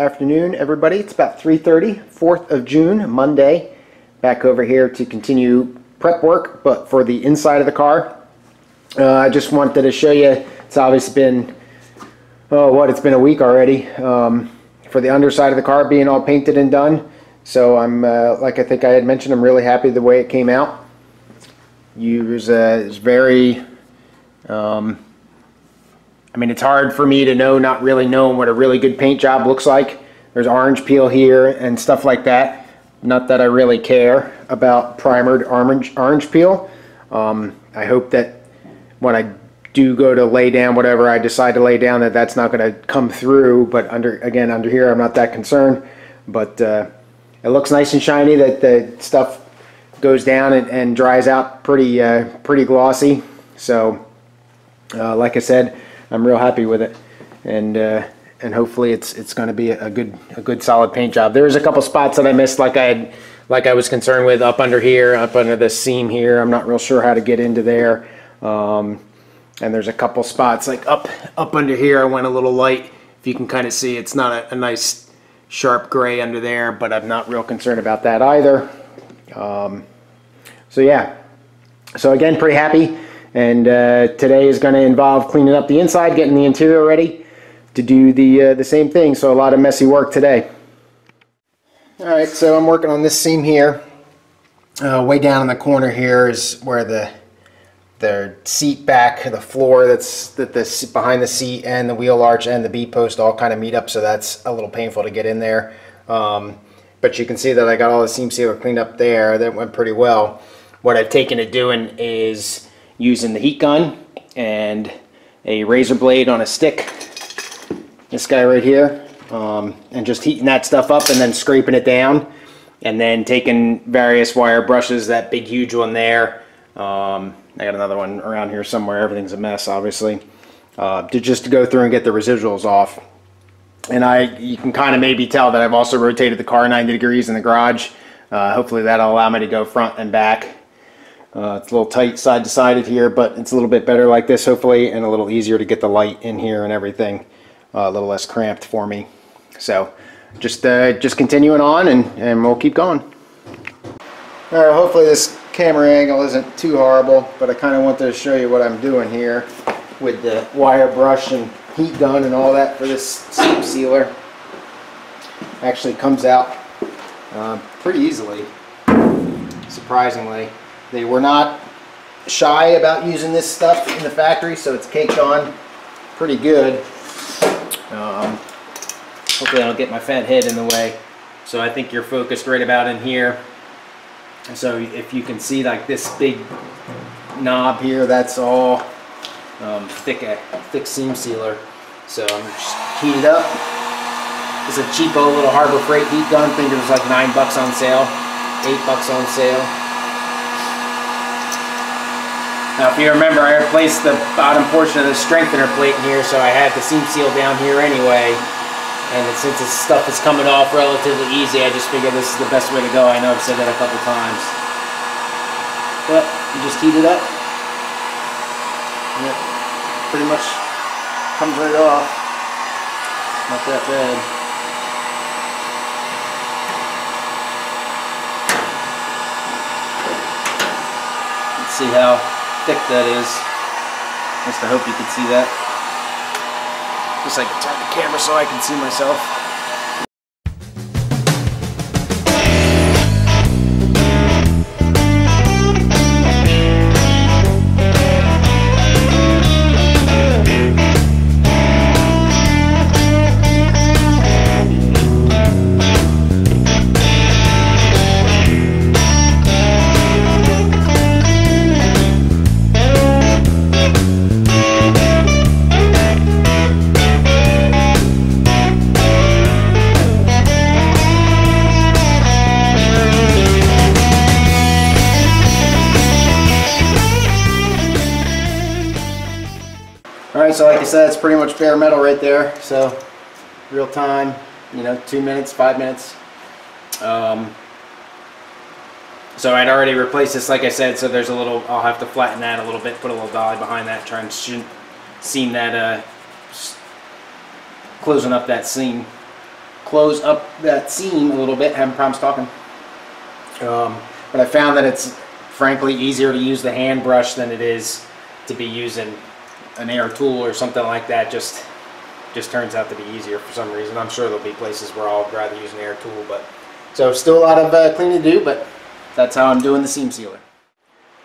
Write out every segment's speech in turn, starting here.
afternoon, everybody. It's about 3:30, 4th of June, Monday. Back over here to continue prep work, but for the inside of the car. I just wanted to show you, it's obviously been, it's been a week already, for the underside of the car being all painted and done. So I'm, like I think I had mentioned, I'm really happy the way it came out. It's very, I mean, it's hard for me to know, not really knowing what a really good paint job looks like. There's orange peel here and stuff like that. Not that I really care about primered orange peel. I hope that when I do go to lay down whatever I decide to lay down, that's not going to come through. But under here, I'm not that concerned. But it looks nice and shiny. That the stuff goes down and dries out pretty glossy. So, like I said, I'm real happy with it, and hopefully it's going to be a good solid paint job. There's a couple spots that I missed, like I was concerned with up under here, up under the seam here. I'm not real sure how to get into there, and there's a couple spots like up under here. I went a little light. If you can kind of see, it's not a nice sharp gray under there, but I'm not real concerned about that either. So yeah, so again, pretty happy. And today is going to involve cleaning up the inside, getting the interior ready to do the same thing. So a lot of messy work today. All right, so I'm working on this seam here. Way down in the corner here is where the seat back, the floor that's behind the seat, and the wheel arch and the B-post all kind of meet up. So that's a little painful to get in there. But you can see that I got all the seam sealer cleaned up there. That went pretty well. What I've taken to doing is using the heat gun and a razor blade on a stick, this guy right here, and just heating that stuff up and then scraping it down, and then taking various wire brushes, that big huge one there, I got another one around here somewhere, everything's a mess obviously, to go through and get the residuals off. And you can kind of maybe tell that I've also rotated the car 90 degrees in the garage. Hopefully that'll allow me to go front and back. It's a little tight side to sided here, but it's a little bit better like this hopefully, and a little easier to get the light in here and everything, a little less cramped for me. So just continuing on, and we'll keep going. All right, hopefully this camera angle isn't too horrible, but I kind of wanted to show you what I'm doing here with the wire brush and heat gun and all that for this seam sealer. Actually comes out pretty easily, surprisingly. They were not shy about using this stuff in the factory, so it's caked on pretty good. Hopefully I don't get my fat head in the way. So I think you're focused right about in here. And so if you can see, like this big knob here, that's all thick seam sealer. So I'm just heat it up. It's a cheapo little Harbor Freight heat gun. I think it was like $9 on sale, $8 on sale. Now if you remember, I replaced the bottom portion of the strengthener plate in here, so I had the seam seal down here anyway. And since this stuff is coming off relatively easy, I just figured this is the best way to go. I know I've said that a couple times. But you just heat it up, and it pretty much comes right off. Not that bad. Let's see how thick that is. At least I hope you can see that. Just like turn the camera so I can see myself. Alright, so like I said, it's pretty much bare metal right there. So real time, 2 minutes, 5 minutes. So I'd already replaced this, like I said, so there's a little, I'll have to flatten that a little bit, put a little dolly behind that, try and seam that, closing up that seam close up that seam a little bit. Having problems talking. But I found that it's frankly easier to use the hand brush than it is to be using an air tool or something like that. Just turns out to be easier for some reason. I'm sure there'll be places where I'll rather use an air tool, but so still a lot of cleaning to do, but that's how I'm doing the seam sealer.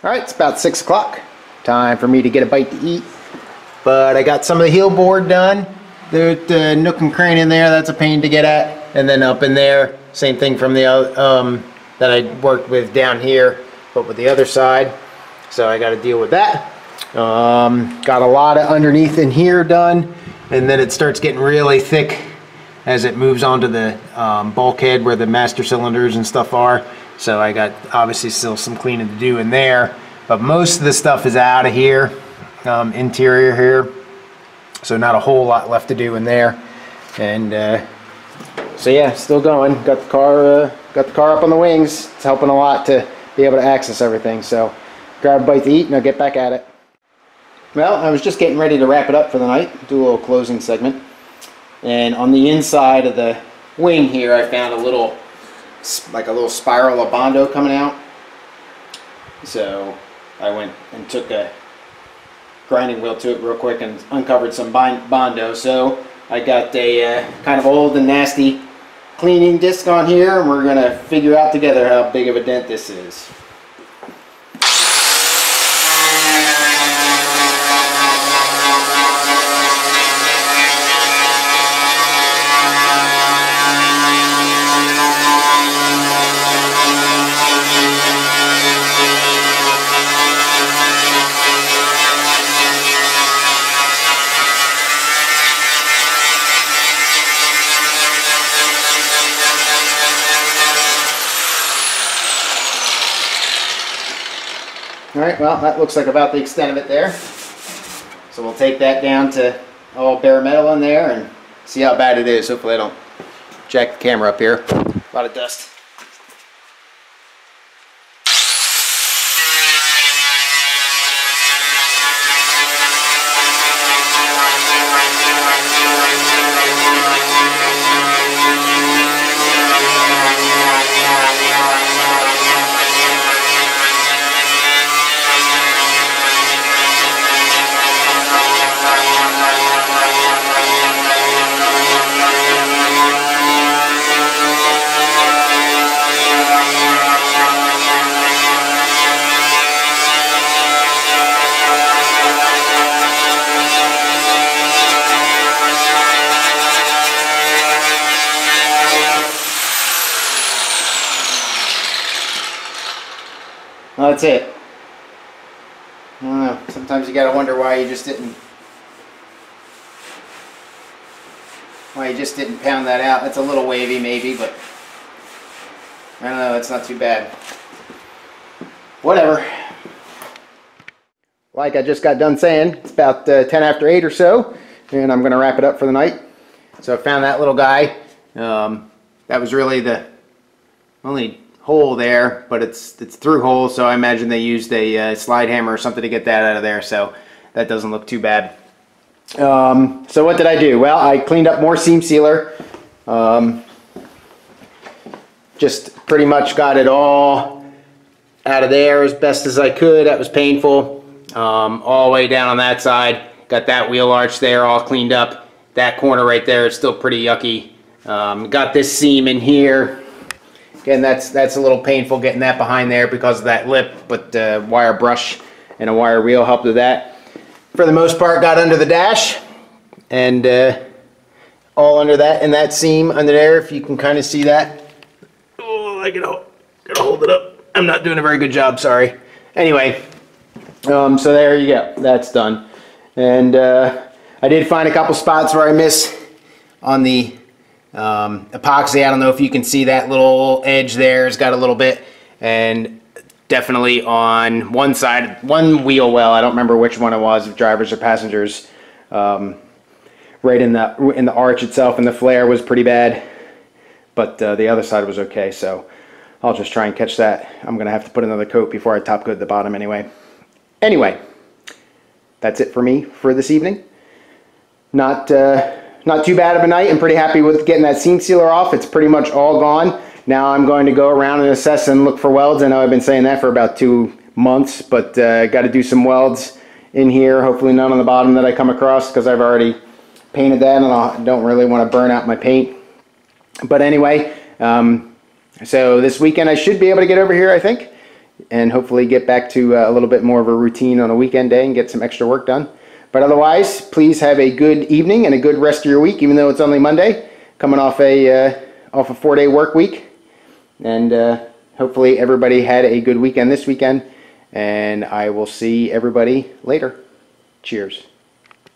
All right, it's about 6 o'clock. Time for me to get a bite to eat. But I got some of the heel board done. There's the nook and cranny in there. That's a pain to get at. And then up in there, same thing from the other that I worked with down here, but with the other side. So I got to deal with that. Got a lot of underneath in here done, and then it starts getting really thick as it moves onto the bulkhead where the master cylinders and stuff are. So I got obviously still some cleaning to do in there, but most of the stuff is out of here, interior here. So not a whole lot left to do in there, and so yeah, still going. Got the car up on the wings. It's helping a lot to be able to access everything. So grab a bite to eat and I'll get back at it. Well, I was just getting ready to wrap it up for the night, do a little closing segment. And on the inside of the wing here, I found a little spiral of Bondo coming out. So I went and took a grinding wheel to it real quick and uncovered some Bondo. So I got a kind of old and nasty cleaning disc on here, and we're going to figure out together how big of a dent this is. Alright, well, that looks like about the extent of it there. So we'll take that down to all bare metal in there and see how bad it is. Hopefully I don't jack the camera up here. A lot of dust. Well, that's it. I don't know. Sometimes you gotta wonder why you just didn't pound that out. It's a little wavy maybe, but I don't know, it's not too bad. Whatever. Like I just got done saying, it's about 10 after 8 or so, and I'm gonna wrap it up for the night. So I found that little guy. That was really the only hole there, but it's through hole, so I imagine they used a slide hammer or something to get that out of there, so that doesn't look too bad. So what did I do? Well, I cleaned up more seam sealer. Just pretty much got it all out of there as best as I could. That was painful. All the way down on that side. Got that wheel arch there all cleaned up. That corner right there is still pretty yucky. Got this seam in here. Again, that's a little painful getting that behind there because of that lip, but wire brush and a wire wheel helped with that. For the most part, got under the dash and all under that, and that seam under there, if you can kind of see that. Oh, I gotta hold it up. I'm not doing a very good job, sorry. Anyway, so there you go. That's done. And I did find a couple spots where I missed on the epoxy. I don't know if you can see that little edge there. It's got a little bit, and definitely on one side, one wheel well, I don't remember which one it was, if drivers or passengers, right in the arch itself, and the flare was pretty bad, but the other side was okay. So I'll just try and catch that. I'm gonna have to put another coat before I top coat the bottom anyway. Anyway, that's it for me for this evening. Not not too bad of a night. I'm pretty happy with getting that seam sealer off. It's pretty much all gone. Now I'm going to go around and assess and look for welds. I know I've been saying that for about 2 months, but got to do some welds in here. Hopefully none on the bottom that I come across, because I've already painted that and I don't really want to burn out my paint. But anyway, so this weekend I should be able to get over here, I think, and hopefully get back to a little bit more of a routine on a weekend day and get some extra work done. But otherwise, please have a good evening and a good rest of your week, even though it's only Monday, coming off a 4-day work week. And hopefully everybody had a good weekend this weekend, and I will see everybody later. Cheers.